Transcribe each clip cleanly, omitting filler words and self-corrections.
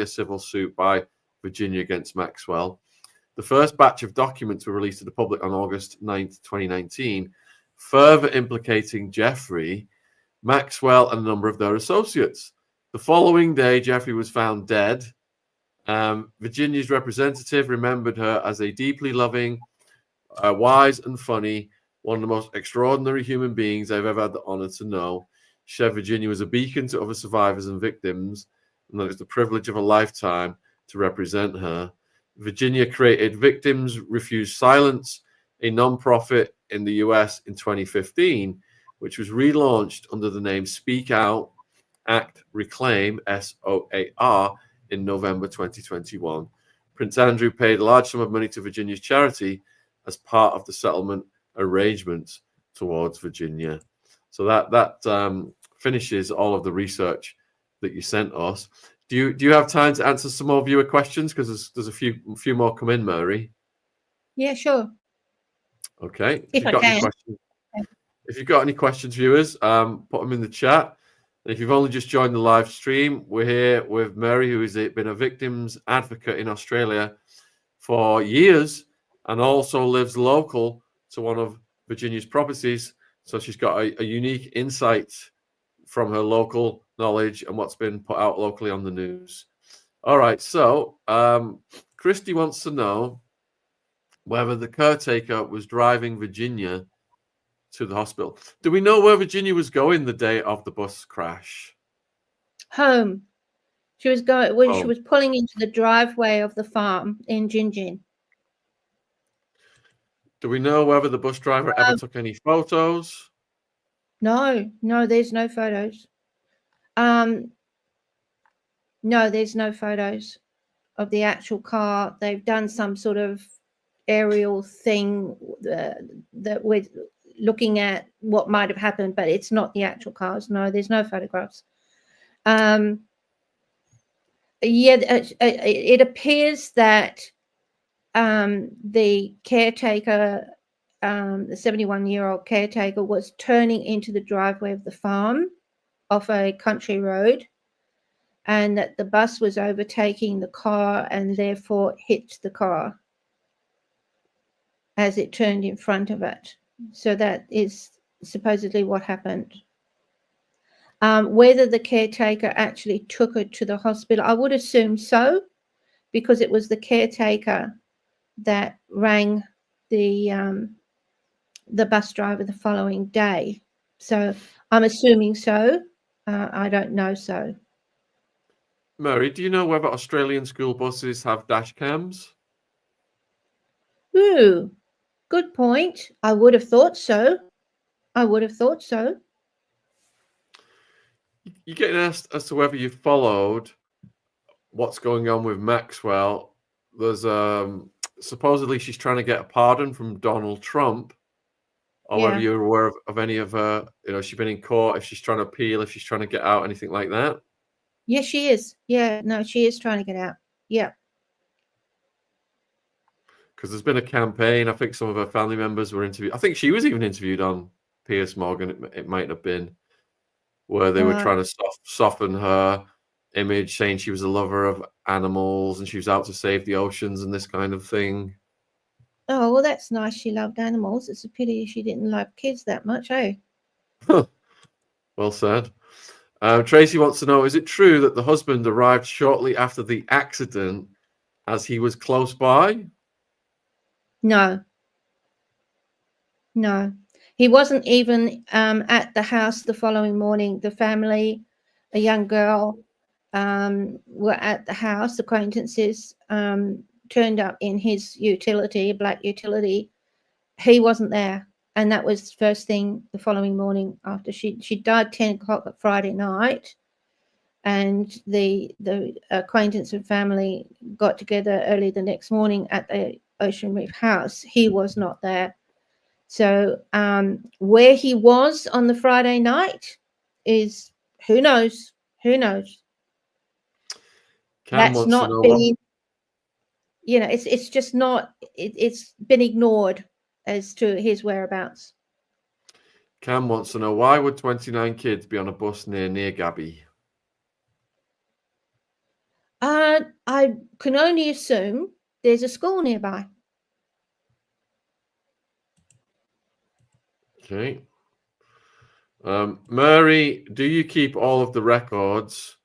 a civil suit by Virginia against Maxwell. The first batch of documents were released to the public on August 9th, 2019, further implicating Giuffre, Maxwell, and a number of their associates. The following day, Giuffre was found dead. Virginia's representative remembered her as a deeply loving, wise and funny, one of the most extraordinary human beings I've ever had the honor to know. She said Virginia was a beacon to other survivors and victims, and that it was the privilege of a lifetime to represent her. Virginia created Victims Refuse Silence, a non-profit in the US in 2015, which was relaunched under the name Speak Out, Act, Reclaim, SOAR, in November 2021. Prince Andrew paid a large sum of money to Virginia's charity as part of the settlement arrangements towards Virginia. So that finishes all of the research that you sent us. Do you have time to answer some more viewer questions? Because there's a few more come in, Mary. Yeah, sure. Okay. If I can. If you've got any questions, viewers, put them in the chat. And if you've only just joined the live stream, we're here with Mary, who has been a victims advocate in Australia for years and also lives local to one of Virginia's properties. So she's got a unique insight from her local knowledge and what's been put out locally on the news. All right, so Christy wants to know whether the caretaker was driving Virginia to the hospital. Do we know where Virginia was going the day of the bus crash? Home. She was going when she was pulling into the driveway of the farm in Gingin. Do we know whether the bus driver ever took any photos? No, there's no photos. No, there's no photos of the actual car. They've done some sort of aerial thing that we're looking at what might have happened, but it's not the actual cars. No, there's no photographs. It appears that the caretaker, the 71-year-old caretaker, was turning into the driveway of the farm off a country road, and that the bus was overtaking the car and therefore hit the car as it turned in front of it. So that is supposedly what happened. Whether the caretaker actually took her to the hospital, I would assume so, because it was the caretaker that rang the bus driver the following day. So I'm assuming so. I don't know so. Mary, do you know whether Australian school buses have dash cams? Ooh, good point. I would have thought so. You're getting asked as to whether you followed what's going on with Maxwell. There's supposedly she's trying to get a pardon from Donald Trump, or whether you're aware of any of her, she's been in court, if she's trying to appeal, if she's trying to get out, anything like that. Yes, she is. Yeah, no, she is trying to get out. Yeah. Because there's been a campaign. I think some of her family members were interviewed. I think she was even interviewed on Piers Morgan. It might have been, where they were trying to soften her image, saying she was a lover of animals and she was out to save the oceans and this kind of thing. Oh, well, that's nice. She loved animals. It's a pity she didn't love kids that much, eh? Well said. Tracy wants to know, is it true that the husband arrived shortly after the accident as he was close by? No. He wasn't even at the house the following morning. The family, a young girl, were at the house. Acquaintances turned up in his utility, a black utility. He wasn't there. And that was first thing the following morning after she died 10 o'clock at Friday night. And the acquaintance and family got together early the next morning at the Ocean Reef house. He was not there. So where he was on the Friday night is who knows? That's not been, it's just not, it's been ignored as to his whereabouts. Cam wants to know, why would 29 kids be on a bus near Gabby? I can only assume there's a school nearby. Okay. Mary, do you keep all of the records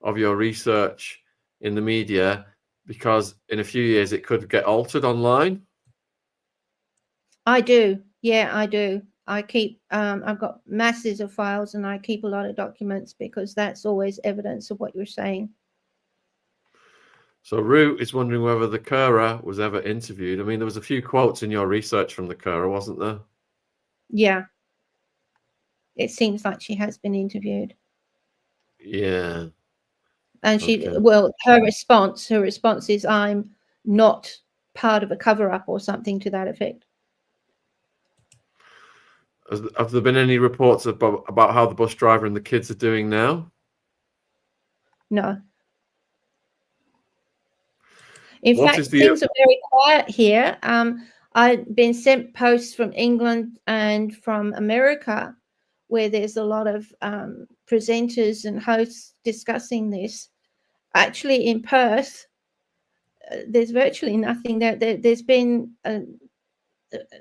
of your research in the media? Because in a few years it could get altered online. I do. Yeah, I do. I keep, I've got masses of files and I keep a lot of documents because that's always evidence of what you're saying. So Root is wondering whether the Currer was ever interviewed. I mean, there was a few quotes in your research from the Currer, wasn't there? Yeah. It seems like she has been interviewed. Yeah. And she, well, her response is, I'm not part of a cover-up or something to that effect. Have there been any reports about how the bus driver and the kids are doing now? No. In fact, things are very quiet here. I've been sent posts from England and from America where there's a lot of presenters and hosts discussing this. Actually, in Perth, there's virtually nothing there. There's been,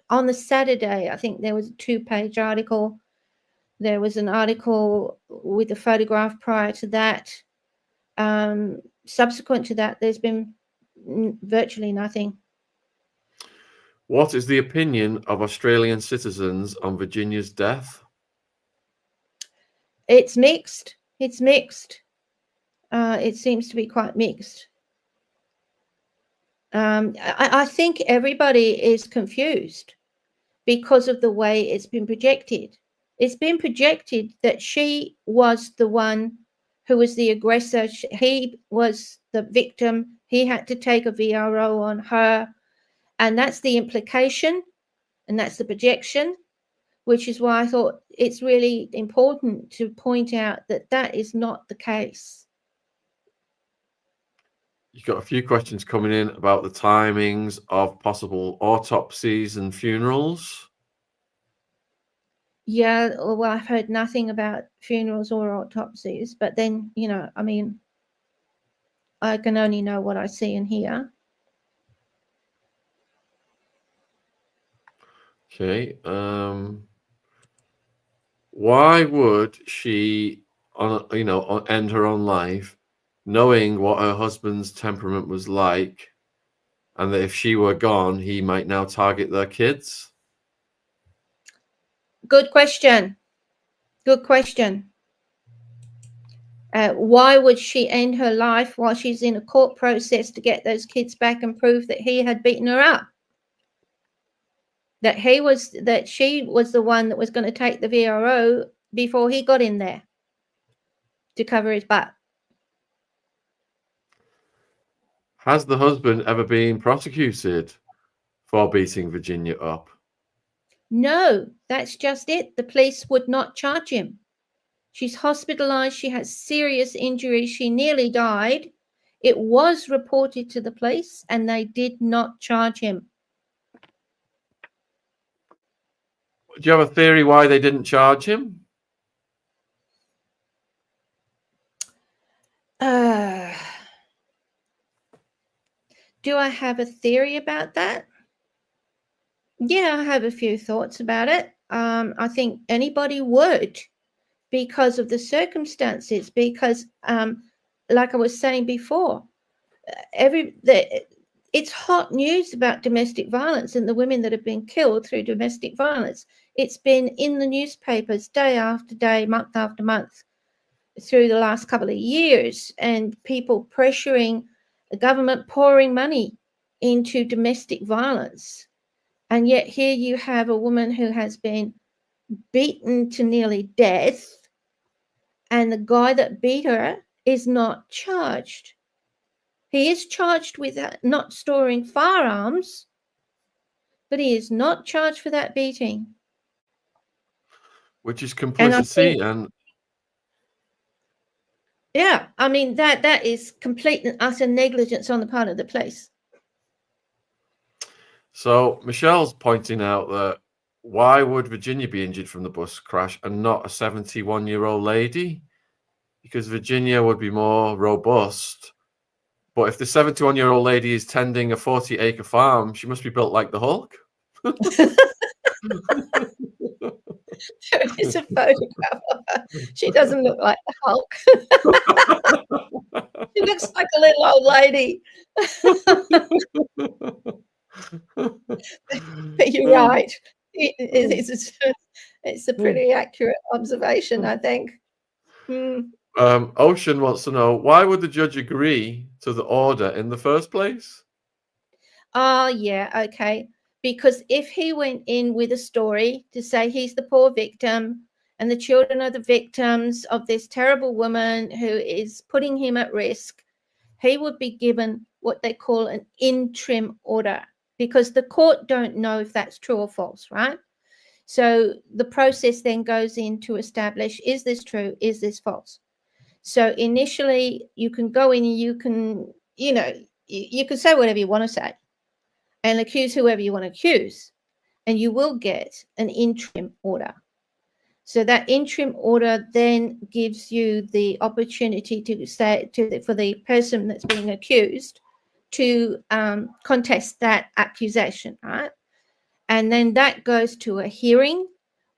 on the Saturday, I think there was a 2-page article. There was an article with a photograph prior to that. Subsequent to that, there's been virtually nothing. What is the opinion of Australian citizens on Virginia's death? It's mixed. It's mixed. It seems to be quite mixed. I think everybody is confused because of the way it's been projected. It's been projected that she was the one who was the aggressor. He was the victim. He had to take a VRO on her. And that's the implication, and that's the projection, which is why I thought it's really important to point out that that is not the case. You've got a few questions coming in about the timings of possible autopsies and funerals. Yeah, well, I've heard nothing about funerals or autopsies, but then, you know, I mean, I can only know what I see and hear. Okay. Why would she, end her own life, knowing what her husband's temperament was like, and that if she were gone, he might now target their kids? Good question. Good question. Why would she end her life while she's in a court process to get those kids back and prove that he had beaten her up? That she was the one that was going to take the VRO before he got in there to cover his butt. Has the husband ever been prosecuted for beating Virginia up? No, that's just it. The police would not charge him. She's hospitalized. She has serious injuries. She nearly died. It was reported to the police and they did not charge him. Do you have a theory why they didn't charge him? Do I have a theory about that? Yeah, I have a few thoughts about it. I think anybody would, because of the circumstances, because like I was saying before, it's hot news about domestic violence and the women that have been killed through domestic violence. It's been in the newspapers day after day, month after month through the last couple of years, and people pressuring the government, pouring money into domestic violence. And yet here you have a woman who has been beaten to nearly death, and the guy that beat her is not charged. He is charged with not storing firearms, but he is not charged for that beating. Which is complicity yeah, I mean, that is complete and utter negligence on the part of the police. So Michelle's pointing out that why would Virginia be injured from the bus crash and not a 71-year-old lady? Because Virginia would be more robust But if the 71-year-old lady is tending a 40-acre farm, she must be built like the Hulk. There is a photograph of her. She doesn't look like the Hulk. She looks like a little old lady. But you're right. It's a pretty accurate observation, I think. Ocean wants to know, why would the judge agree to the order in the first place? Oh, yeah, okay. Because if he went in with a story to say he's the poor victim and the children are the victims of this terrible woman who is putting him at risk, he would be given what they call an interim order, because the court don't know if that's true or false, right? So the process then goes in to establish, is this true? Is this false? So initially you can go in and you can, you can say whatever you want to say and accuse whoever you want to accuse, and you will get an interim order. So that interim order then gives you the opportunity to say for the person that's being accused to contest that accusation, right? And then that goes to a hearing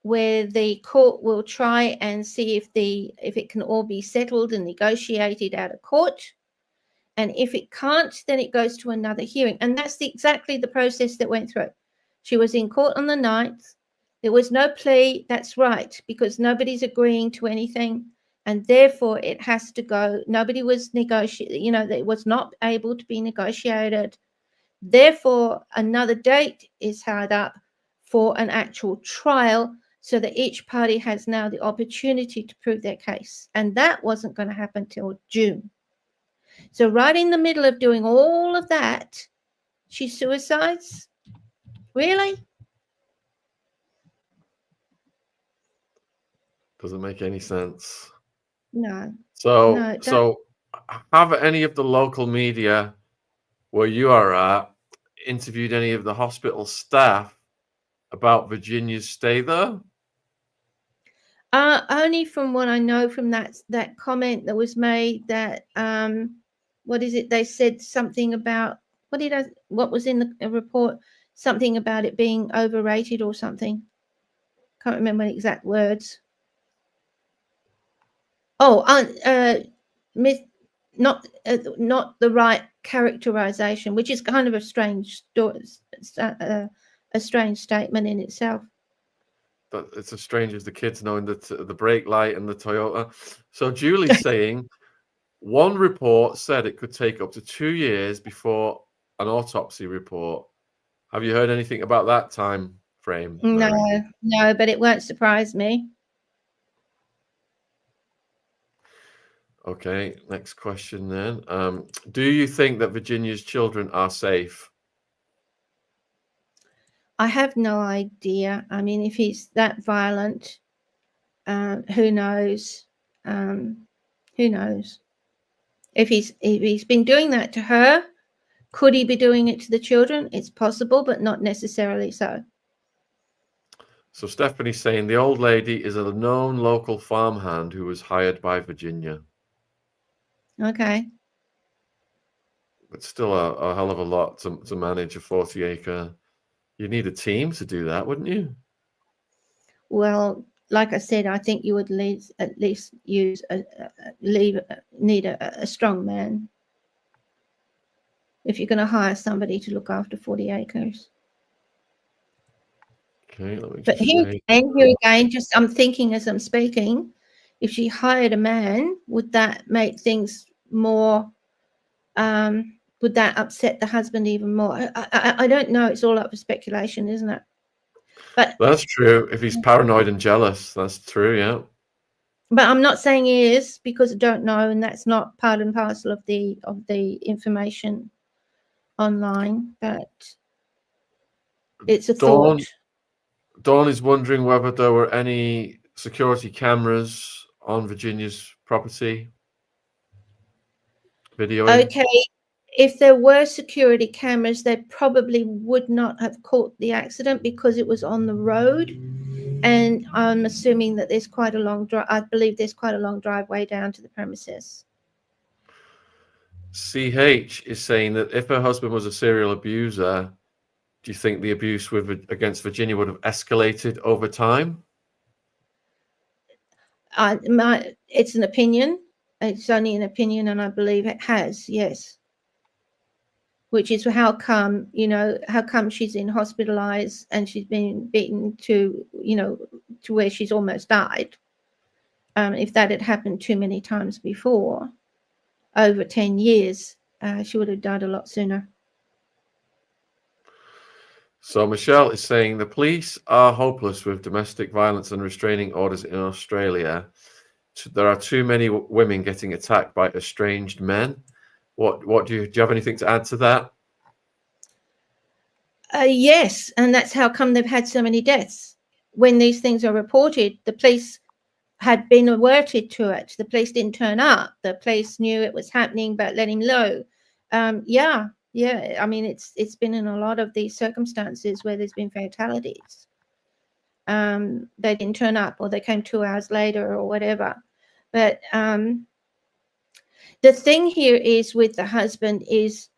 where the court will try and see if it can all be settled and negotiated out of court. And if it can't, then it goes to another hearing. And that's exactly the process that went through. She was in court on the 9th. There was no plea. That's right, because nobody's agreeing to anything. And therefore, it has to go. Nobody was negotiating, it was not able to be negotiated. Therefore, another date is held up for an actual trial so that each party has now the opportunity to prove their case. And that wasn't going to happen till June. So right in the middle of doing all of that, she suicides? Really? Doesn't make any sense. No. So have any of the local media where you are at interviewed any of the hospital staff about Virginia's stay there? Only from what I know from that comment that was made that what is it? They said something about what was in the report, something about it being overrated or something. Can't remember the exact words. Oh, not the right characterization, which is kind of a strange statement in itself. But it's as strange as the kids knowing that the brake light and the Toyota. So Julie's saying one report said it could take up to 2 years before an autopsy report. Have you heard anything about that time frame? No, but it won't surprise me. Okay, next question then. Do you think that Virginia's children are safe? I have no idea. I mean, if he's that violent, who knows? Who knows? If he's been doing that to her, could he be doing it to the children? It's possible, but not necessarily so. So Stephanie's saying the old lady is a known local farmhand who was hired by Virginia. Okay. But still a hell of a lot to manage a 40-acre. You need a team to do that, wouldn't you? Well, like I said, I think you would at least need a strong man if you're going to hire somebody to look after 40 acres. Okay, let me but here again, just I'm thinking as I'm speaking, if she hired a man, would that make things more? Would that upset the husband even more? I don't know. It's all up for speculation, isn't it? But that's true. If he's paranoid and jealous, that's true. Yeah. But I'm not saying he is, because I don't know, and that's not part and parcel of the information online. But it's a thought. Dawn is wondering whether there were any security cameras on Virginia's property. Videoing. Okay, if there were security cameras, they probably would not have caught the accident because it was on the road. And I'm assuming that there's quite a long drive. I believe there's quite a long driveway down to the premises. CH is saying that if her husband was a serial abuser, do you think the abuse against Virginia would have escalated over time? It's an opinion. It's only an opinion, and I believe it has, yes. Which is how come, how come she's in hospitalized and she's been beaten to, to where she's almost died. If that had happened too many times before, over 10 years, she would have died a lot sooner. So Michelle is saying the police are hopeless with domestic violence and restraining orders in Australia. There are too many women getting attacked by estranged men. What do you have anything to add to that? Yes, and that's how come they've had so many deaths. When these things are reported, the police had been alerted to it. The police didn't turn up. The police knew it was happening, but let him know. Yeah. I mean, it's been in a lot of these circumstances where there's been fatalities. They didn't turn up, or they came 2 hours later, or whatever. But the thing here is with the husband is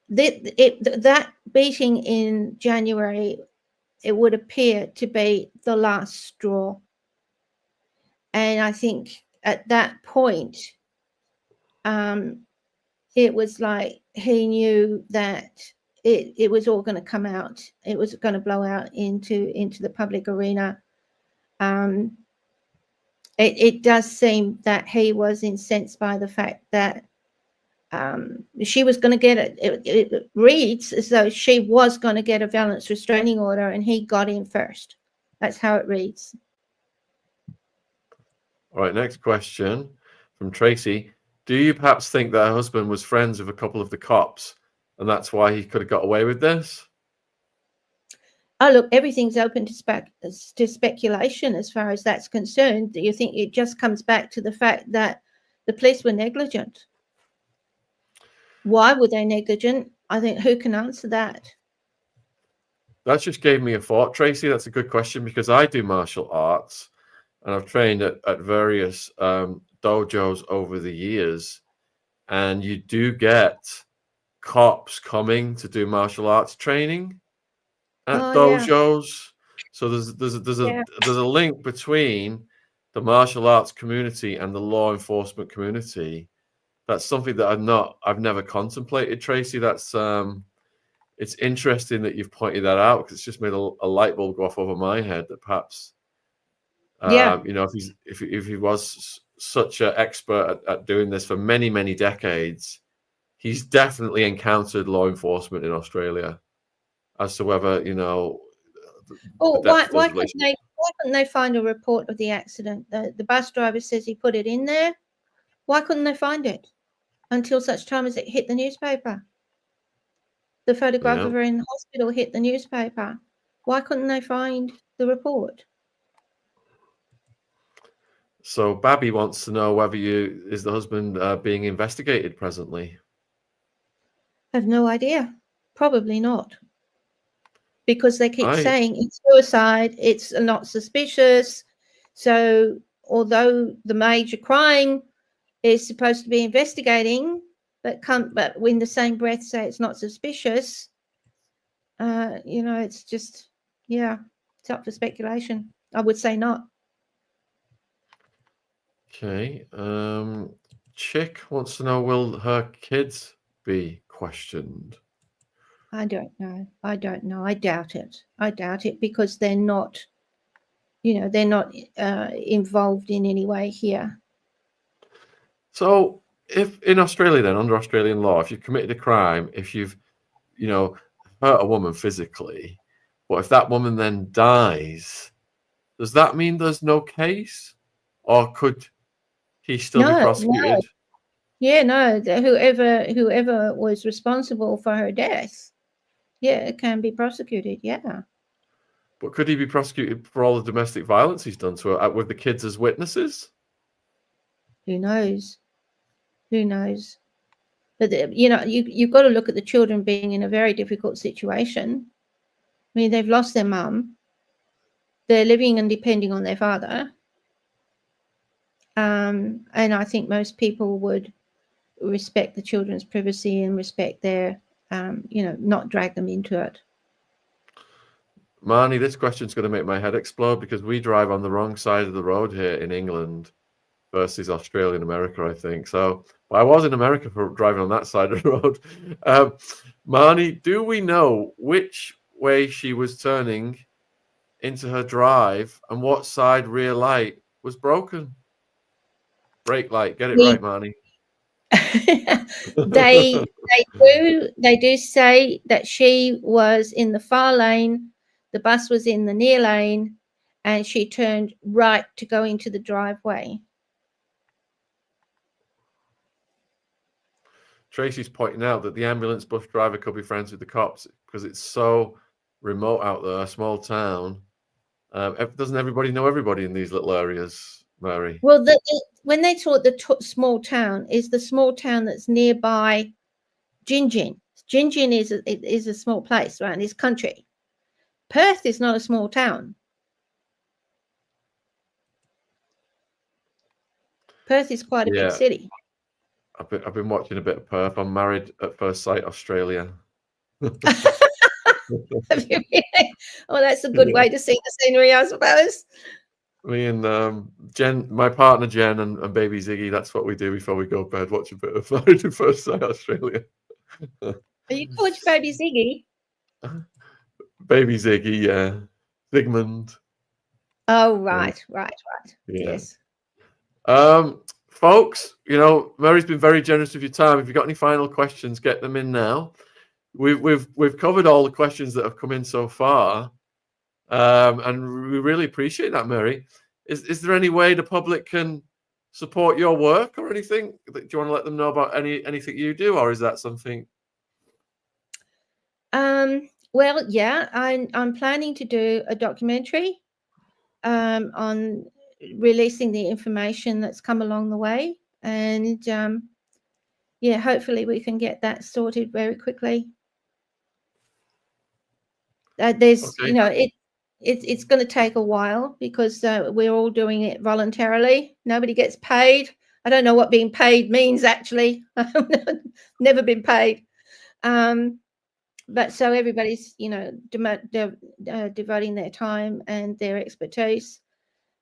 that beating in January, it would appear to be the last straw. And I think at that point, it was like he knew that it was all going to come out. It was going to blow out into the public arena. It does seem that he was incensed by the fact that she was going to get it. It reads as though she was going to get a valence restraining order, and he got in first. That's how it reads. All right, next question from Tracy. Do you perhaps think that her husband was friends with a couple of the cops, and that's why he could have got away with this? Oh, look, everything's open to speculation as far as that's concerned. Do you think it just comes back to the fact that the police were negligent? Why were they negligent? I think who can answer that? That just gave me a thought, Tracy. That's a good question, because I do martial arts and I've trained at various dojos over the years, and you do get cops coming to do martial arts training at dojos. Yeah. So there's a link between the martial arts community and the law enforcement community. That's something that I've never contemplated, Tracy. That's it's interesting that you've pointed that out, because it's just made a light bulb go off over my head that perhaps if he was such an expert at doing this for many, many decades, he's definitely encountered law enforcement in Australia. As to whether, why couldn't they find a report of the accident? The bus driver says he put it in there. Why couldn't they find it until such time as it hit the newspaper? The photograph of her in the hospital hit the newspaper. Why couldn't they find the report? So Babby wants to know whether is the husband being investigated presently? I have no idea. Probably not. Because they keep saying it's suicide, it's not suspicious. So although the major crime is supposed to be investigating, but in the same breath say it's not suspicious, it's just, it's up for speculation. I would say not. Okay. Chick wants to know, will her kids be questioned? I don't know. I doubt it because they're not, involved in any way here. So if in Australia then, under Australian law, if you've committed a crime, if you've, hurt a woman physically, but if that woman then dies, does that mean there's no case? Or could he still be prosecuted? No. Yeah, no. Whoever was responsible for her death, it can be prosecuted, yeah. But could he be prosecuted for all the domestic violence he's done to her with the kids as witnesses? Who knows? But, you've got to look at the children being in a very difficult situation. I mean, they've lost their mum. They're living and depending on their father. And I think most people would respect the children's privacy and respect their, not drag them into it. Marnie, this question's going to make my head explode because we drive on the wrong side of the road here in England versus Australia and America, I think. So I was in America for driving on that side of the road. Marnie, do we know which way she was turning into her drive and what side rear light was broken? Brake light. Get it right, Marnie. they do say that she was in the far lane, the bus was in the near lane, and she turned right to go into the driveway. Tracy's pointing out that the ambulance bus driver could be friends with the cops because it's so remote out there, a small town. Doesn't everybody know everybody in these little areas, Mary? Well, when they talk small town, is the small town that's nearby Gingin. Gingin is a small place, right? It's country. Perth is not a small town. Perth is quite a big city. I've been watching a bit of Perth. I'm Married at First Sight Australia. Have you really? Oh, that's a good way to see the scenery, I suppose. Me and Jen, my partner Jen, and baby Ziggy, that's what we do before we go to bed, watch a bit of Married at First Sight Australia. Are you called baby Ziggy? Baby Ziggy, yeah. Zygmunt. Oh, right. Yeah. Yes. Folks, Mary's been very generous with your time. If you've got any final questions, get them in now. We've covered all the questions that have come in so far, and we really appreciate that, Mary. Is there any way the public can support your work or anything? Do you want to let them know about anything you do, or is that something? Well, yeah, I'm planning to do a documentary on releasing the information that's come along the way, and hopefully we can get that sorted very quickly. There's it's going to take a while because we're all doing it voluntarily. Nobody gets paid. I don't know what being paid means, actually. I've never been paid. But so everybody's devoting their time and their expertise,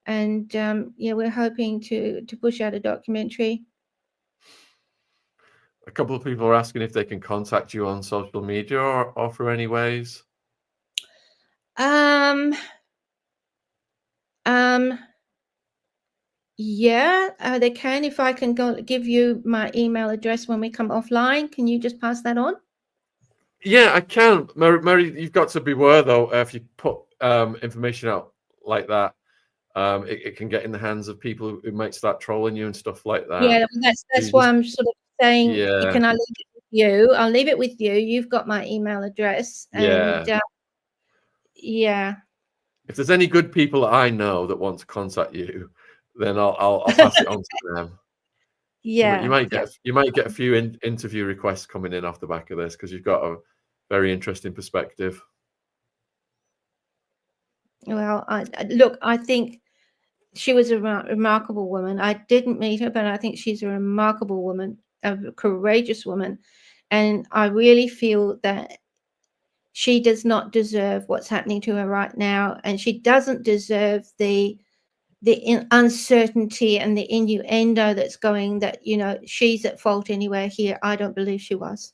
and we're hoping to push out a documentary. A couple of people are asking if they can contact you on social media or through any ways. They can. If I can give you my email address when we come offline, can you just pass that on? Yeah, I can. Mary, you've got to beware though. If you put information out like that, it can get in the hands of people who might start trolling you and stuff like that. Yeah, that's why I'm sort of saying, can I leave it with you? I'll leave it with you. You've got my email address. And if there's any good people that I know that want to contact you, then I'll pass it on to them. Yeah, you might get a few interview requests coming in off the back of this because you've got a very interesting perspective. Well, I think she was a remarkable woman. I didn't meet her, but I think she's a remarkable woman, a courageous woman, and I really feel that she does not deserve what's happening to her right now, and she doesn't deserve the uncertainty and the innuendo that's going, that she's at fault anywhere here. I don't believe she was.